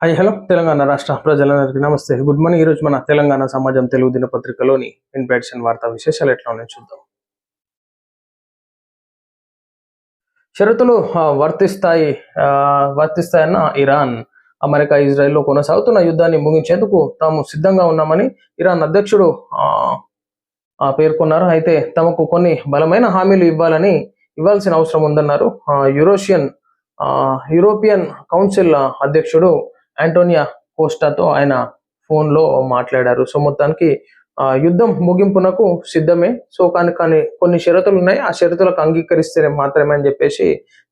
Hello Telangana రాష్ట్ర ప్రజలందరికీ నమస్తే. Good morning. ఈరోజు మన తెలంగాణ సమాజం తెలుగు దినపత్రికలోని ఇన్ఫెక్షన్ వార్తా విశేషాలు ఎట్లా ఉన్నాయో చూద్దాం. షరతులు వర్తిస్తాయన్న ఇరాన్. అమెరికా ఇజ్రాయెల్లో కొనసాగుతున్న యుద్ధాన్ని ముగించేందుకు తాము సిద్ధంగా ఉన్నామని ఇరాన్ అధ్యక్షుడు పేర్కొన్నారు. అయితే తమకు కొన్ని బలమైన హామీలు ఇవ్వాల్సిన అవసరం ఉందన్నారు. యూరోపియన్ కౌన్సిల్ అధ్యక్షుడు ఆంటోనియా కోస్టాతో ఆయన ఫోన్లో మాట్లాడారు. సో మొత్తానికి యుద్ధం ముగింపునకు సిద్ధమే. సో కానీ కొన్ని షరతులు ఉన్నాయి, ఆ షరతులకు అంగీకరిస్తే మాత్రమే అని చెప్పేసి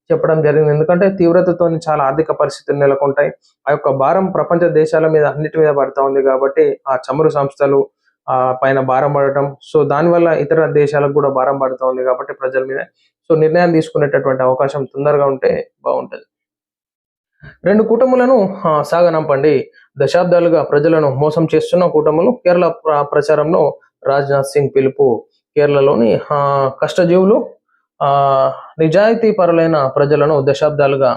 చెప్పడం జరిగింది. ఎందుకంటే తీవ్రతతో చాలా ఆర్థిక పరిస్థితులు నెలకొంటాయి. ఆ యొక్క భారం ప్రపంచ దేశాల మీద అన్నిటి మీద పడతా ఉంది కాబట్టి ఆ చమురు సంస్థలు పైన భారం పడటం, సో దానివల్ల ఇతర దేశాలకు కూడా భారం పడుతూ ఉంది కాబట్టి ప్రజల మీద. సో నిర్ణయం తీసుకునేటటువంటి అవకాశం తొందరగా ఉంటే బాగుంటుంది. రెండు కూటములను సాగనంపండి. దశాబ్దాలుగా ప్రజలను మోసం చేస్తున్న కూటములు కేరళ ప్రచారంలో రాజ్నాథ్ సింగ్ పిలుపు. కేరళలోని కష్టజీవులు నిజాయితీ పరులైన ప్రజలను దశాబ్దాలుగా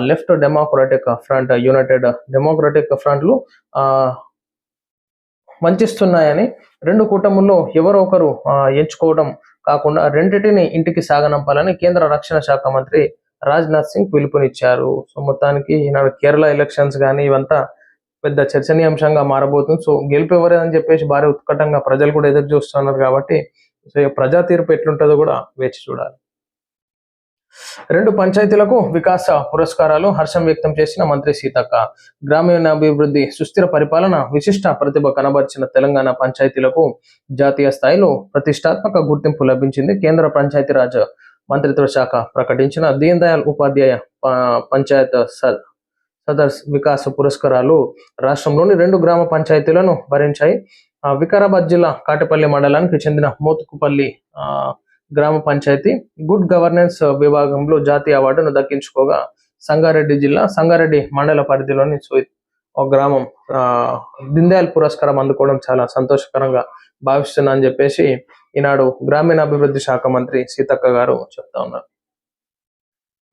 left democratic front, united democratic ఫ్రంట్లు వంచిస్తున్నాయని, రెండు కూటముల్లో ఎవరో ఒకరు ఎంచుకోవడం కాకుండా రెండింటిని ఇంటికి సాగనంపాలని కేంద్ర రక్షణ శాఖ మంత్రి రాజ్నాథ్ సింగ్ పిలుపునిచ్చారు. సో మొత్తానికి ఈనాడు కేరళ ఎలక్షన్స్ కానీ ఇవంతా పెద్ద చర్చనీయాంశంగా మారబోతుంది. సో గెలుపు ఎవరేదని చెప్పేసి భారీ ఉత్కటంగా ప్రజలు కూడా ఎదురు చూస్తున్నారు కాబట్టి సో ప్రజా తీర్పు ఎట్లుంటుందో కూడా వేచి చూడాలి. 2 పంచాయతీలకు వికాస పురస్కారాలు. హర్షం వ్యక్తం చేసిన మంత్రి సీతక్క. గ్రామీణాభివృద్ధి, సుస్థిర పరిపాలన విశిష్ట ప్రతిభ కనబర్చిన తెలంగాణ పంచాయతీలకు జాతీయ స్థాయిలో ప్రతిష్టాత్మక గుర్తింపు లభించింది. కేంద్ర పంచాయతీరాజ్ మంత్రిత్వ శాఖ ప్రకటించిన దీన్ దయాళ్ ఉపాధ్యాయ పంచాయత్ సదర్స్ వికాస పురస్కారాలు రాష్ట్రంలోని 2 గ్రామ పంచాయతీలను భరించాయి. వికారాబాద్ జిల్లా కాటిపల్లి మండలానికి చెందిన మోతుకుపల్లి గ్రామ పంచాయతీ గుడ్ గవర్నెన్స్ విభాగంలో జాతీయ అవార్డును దక్కించుకోగా, సంగారెడ్డి జిల్లా సంగారెడ్డి మండల పరిధిలోని ఒక గ్రామం దీన్ దయాళ్ పురస్కారం అందుకోవడం చాలా సంతోషకరంగా భావిస్తున్నా అని చెప్పేసి ఈనాడు గ్రామీణాభివృద్ధి శాఖ మంత్రి సీతక్క గారు చెప్తా ఉన్నారు.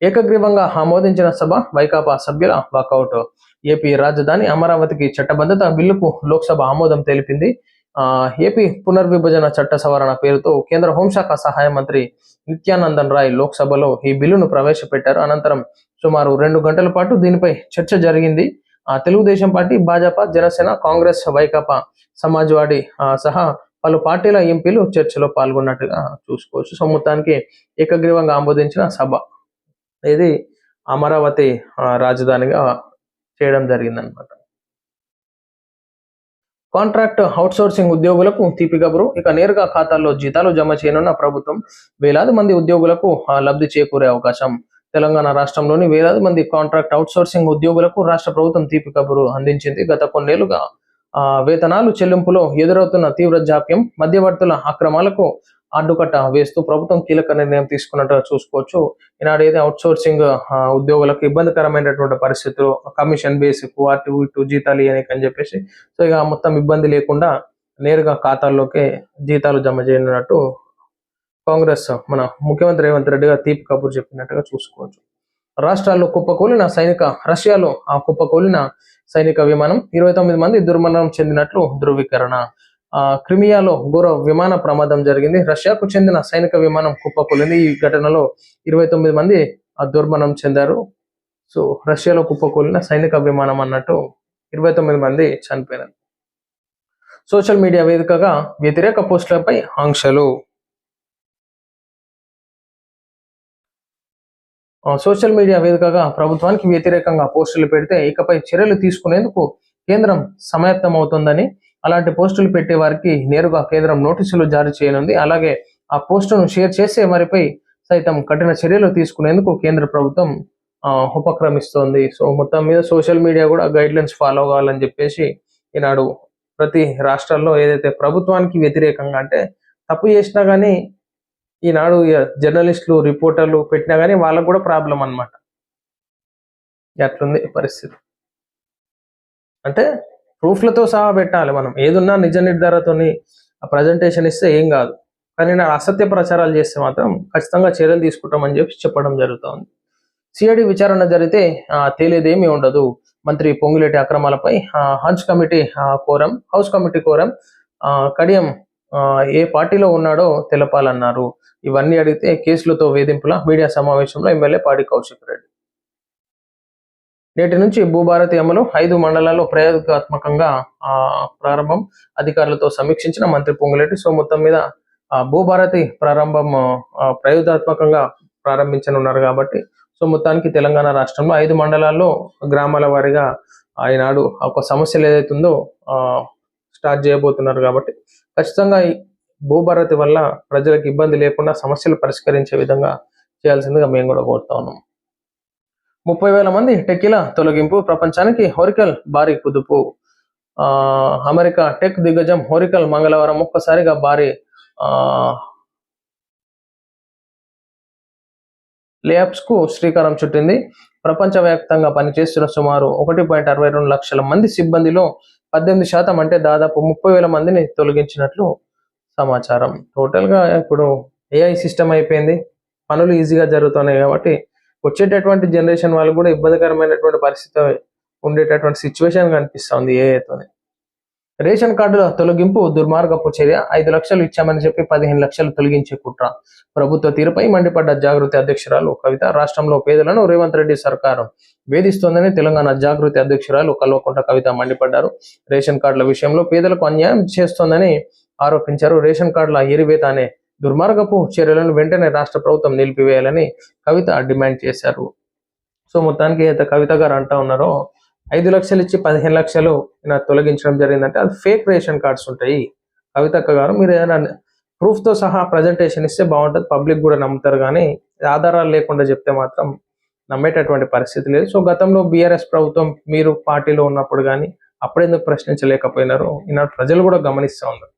ఏకగ్రీవంగా ఆమోదించిన సభ, వైకాపా సభ్యుల వాకౌట్. ఏపీ రాజధాని అమరావతికి చట్టబద్ధత బిల్లుకు లోక్సభ ఆమోదం తెలిపింది. ఏపీ పునర్విభజన చట్ట సవరణ పేరుతో కేంద్ర హోంశాఖ సహాయ మంత్రి నిత్యానందన్ రాయ్ లోక్సభలో ఈ బిల్లును ప్రవేశపెట్టారు. అనంతరం సుమారు 2 గంటల పాటు దీనిపై చర్చ జరిగింది. తెలుగుదేశం పార్టీ, భాజపా, జనసేన, కాంగ్రెస్, వైకాపా, సమాజ్వాడీ సహా పలు పార్టీల ఎంపీలు చర్చలో పాల్గొన్నట్టుగా చూసుకోవచ్చు. సో మొత్తానికి ఏకగ్రీవంగా ఆమోదించిన సభ ఇది అమరావతి రాజధానిగా చేయడం జరిగిందనమాట. కాంట్రాక్ట్ అవుట్సోర్సింగ్ ఉద్యోగులకు తీపి కబురు. ఇక నేరుగా ఖాతాల్లో జీతాలు జమ చేయనున్న ప్రభుత్వం. వేలాది మంది ఉద్యోగులకు లబ్ధి చేకూరే అవకాశం. తెలంగాణ రాష్ట్రంలోని వేలాది మంది కాంట్రాక్ట్ అవుట్సోర్సింగ్ ఉద్యోగులకు రాష్ట్ర ప్రభుత్వం తీపి కబురు అందించింది. గత కొన్నేళ్లుగా వేతనాలు చెల్లింపులో ఎదురవుతున్న తీవ్ర జాప్యం, మధ్యవర్తుల అక్రమాలకు అడ్డుకట్ట వేస్తూ ప్రభుత్వం కీలక నిర్ణయం తీసుకున్నట్టుగా చూసుకోవచ్చు. ఈనాడు ఏదో అవుట్సోర్సింగ్ ఉద్యోగులకు ఇబ్బందికరమైనటువంటి పరిస్థితులు, కమిషన్ బేసిక్ అటు ఇటు జీతాలు ఇవ్వని చెప్పేసి సో ఇక మొత్తం ఇబ్బంది లేకుండా నేరుగా ఖాతాల్లోకే జీతాలు జమ చేయనున్నట్టు కాంగ్రెస్ మన ముఖ్యమంత్రి రేవంత్ రెడ్డి గారు తీపి కబురు చెప్పినట్టుగా చూసుకోవచ్చు. రాష్ట్రాల్లో కుప్పకూలిన రష్యాలో కుప్పకూలిన సైనిక విమానం, 29 మంది దుర్మరణం చెందినట్లు ధృవీకరణ. క్రిమియాలో ఘోర విమాన ప్రమాదం జరిగింది. రష్యాకు చెందిన సైనిక విమానం కుప్పకూలింది. ఈ ఘటనలో 29 మంది దుర్మరణం చెందారు. సో రష్యాలో కుప్పకూలిన సైనిక విమానం అన్నట్టు 29 మంది చనిపోయినారు. సోషల్ మీడియా వేదికగా వ్యతిరేక పోస్టులపై ఆంక్షలు. సోషల్ మీడియా వేదికగా ప్రభుత్వానికి వ్యతిరేకంగా పోస్టులు పెడితే ఇకపై చర్యలు తీసుకునేందుకు కేంద్రం సమాయత్తమవుతుందని, అలాంటి పోస్టులు పెట్టే వారికి నేరుగా కేంద్రం నోటీసులు జారీ చేయనుంది. అలాగే ఆ పోస్టును షేర్ చేసే వారిపై సైతం కఠిన చర్యలు తీసుకునేందుకు కేంద్ర ప్రభుత్వం ఉపక్రమిస్తోంది. సో మొత్తం మీద సోషల్ మీడియా కూడా గైడ్ లైన్స్ ఫాలో కావాలని చెప్పేసి ఈనాడు ప్రతి రాష్ట్రాల్లో ఏదైతే ప్రభుత్వానికి వ్యతిరేకంగా అంటే తప్పు చేసినా కానీ ఈనాడు జర్నలిస్టులు, రిపోర్టర్లు పెట్టినా కానీ వాళ్ళకు కూడా ప్రాబ్లం అనమాట. అట్లుంది పరిస్థితి. అంటే ప్రూఫ్లతో సహా పెట్టాలి. మనం ఏదున్నా నిజ నిర్ధారతోని ప్రజెంటేషన్ ఇస్తే ఏం కాదు, కానీ నా అసత్య ప్రచారాలు చేస్తే మాత్రం ఖచ్చితంగా చర్యలు తీసుకుంటామని చెప్పి చెప్పడం జరుగుతుంది. సిఐడి విచారణ జరిగితే తేలేదేమీ ఉండదు. మంత్రి పొంగులేటి అక్రమాలపై హౌస్ కమిటీ కోరం కడియం ఏ పార్టీలో ఉన్నాడో తెలపాలన్నారు. ఇవన్నీ అడిగితే కేసులతో వేధింపుల మీడియా సమావేశంలో ఎమ్మెల్యే పాడి కౌశిక్ రెడ్డి. నేటి నుంచి భూభారతి అమలు 5 మండలాల్లో ప్రయోగాత్మకంగా ప్రారంభం. అధికారులతో సమీక్షించిన మంత్రి పొంగులేటి. సో మొత్తం మీద భూభారతి ప్రారంభం ప్రయోగాత్మకంగా ప్రారంభించనున్నారు కాబట్టి సో మొత్తానికి తెలంగాణ రాష్ట్రంలో 5 మండలాల్లో గ్రామాల వారీగా ఈనాడు ఒక సమస్యలు ఏదైతుందో స్టార్ట్ చేయబోతున్నారు కాబట్టి ఖచ్చితంగా ఈ భూభారతి వల్ల ప్రజలకు ఇబ్బంది లేకుండా సమస్యలు పరిష్కరించే విధంగా చేయాల్సిందిగా మేము కూడా కోరుతా ఉన్నాం. 30,000 మంది టెకీల తొలగింపు. ప్రపంచానికి హోరికల్ భారీ కుదుపు. అమెరికా టెక్ దిగ్గజం హోరికల్ మంగళవారం ఒక్కసారిగా భారీ లేఅప్స్ కు శ్రీకారం చుట్టింది. ప్రపంచవ్యాప్తంగా పనిచేస్తున్న సుమారు 1.62 లక్షల మంది సిబ్బందిలో 18% అంటే దాదాపు 30,000 మందిని తొలగించినట్లు సమాచారం. టోటల్ గా ఇప్పుడు ఏఐ సిస్టమ్ అయిపోయింది, పనులు ఈజీగా జరుగుతున్నాయి కాబట్టి వచ్చేటటువంటి జనరేషన్ వాళ్ళు కూడా ఇబ్బందికరమైనటువంటి పరిస్థితి ఉండేటటువంటి సిచ్యువేషన్ కనిపిస్తుంది ఏఐతోనే. రేషన్ కార్డుల తొలగింపు దుర్మార్గపు చర్య. 5 లక్షలు ఇచ్చామని చెప్పి 15 లక్షలు తొలగించే కుట్ర. ప్రభుత్వ తీరుపై మండిపడ్డ జాగృతి అధ్యక్షురాలు కవిత. రాష్ట్రంలో పేదలను రేవంత్ రెడ్డి సర్కారం వేధిస్తోందని తెలంగాణ జాగృతి అధ్యక్షురాలు కల్వకుంట్ల కవిత మండిపడ్డారు. రేషన్ కార్డుల విషయంలో పేదలకు అన్యాయం చేస్తోందని ఆరోపించారు. రేషన్ కార్డుల ఎరివేత అనే దుర్మార్గపు చర్యలను వెంటనే రాష్ట్ర ప్రభుత్వం నిలిపివేయాలని కవిత డిమాండ్ చేశారు. సో మొత్తానికి అయితే కవిత గారు అంటా ఉన్నారో 5 లక్షలు ఇచ్చి 15 లక్షలు తొలగించడం జరిగిందంటే అది ఫేక్ రేషన్ కార్డ్స్ ఉంటాయి. కవితక్క గారు మీరు ఏదైనా ప్రూఫ్తో సహా ప్రజెంటేషన్ ఇస్తే బాగుంటుంది, పబ్లిక్ కూడా నమ్ముతారు. కానీ ఆధారాలు లేకుండా చెప్తే మాత్రం నమ్మేటటువంటి పరిస్థితి లేదు. సో గతంలో బీఆర్ఎస్ ప్రభుత్వం మీరు పార్టీలో ఉన్నప్పుడు కానీ అప్పుడెందుకు ప్రశ్నించలేకపోయినారు ఈనాడు ప్రజలు కూడా గమనిస్తూ ఉన్నారు.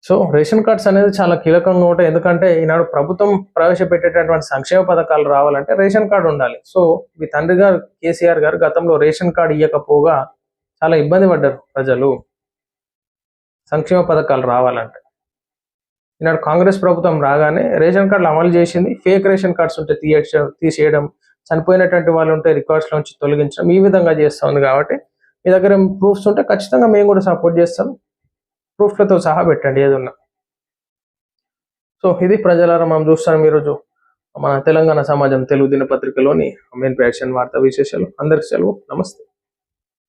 సో రేషన్ కార్డ్స్ అనేది చాలా కీలకంగా ఉంటాయి. ఎందుకంటే ఈనాడు ప్రభుత్వం ప్రవేశపెట్టేటటువంటి సంక్షేమ పథకాలు రావాలంటే రేషన్ కార్డు ఉండాలి. సో మీ తండ్రి గారు కేసీఆర్ గారు గతంలో రేషన్ కార్డు ఇవ్వకపోగా చాలా ఇబ్బంది పడ్డారు ప్రజలు సంక్షేమ పథకాలు రావాలంటే. ఈనాడు కాంగ్రెస్ ప్రభుత్వం రాగానే రేషన్ కార్డులు అమలు చేసింది. ఫేక్ రేషన్ కార్డ్స్ ఉంటే తీసేయడం, చనిపోయినటువంటి వాళ్ళు ఉంటే రికార్డ్స్ లోంచి తొలగించడం, ఈ విధంగా చేస్తుంది. కాబట్టి మీ దగ్గర ప్రూఫ్స్ ఉంటే ఖచ్చితంగా మేము కూడా సపోర్ట్ చేస్తాం. ప్రూఫ్లతో సహా పెట్టండి ఏదన్నా. సో ఇది ప్రజలారా మనం చూస్తాం ఈరోజు మన తెలంగాణ సమాజం తెలుగు దినపత్రికలోని మెయిన్ ప్యాషన్ వార్తా విశేషాలు. అందరికి సెలవు, నమస్తే.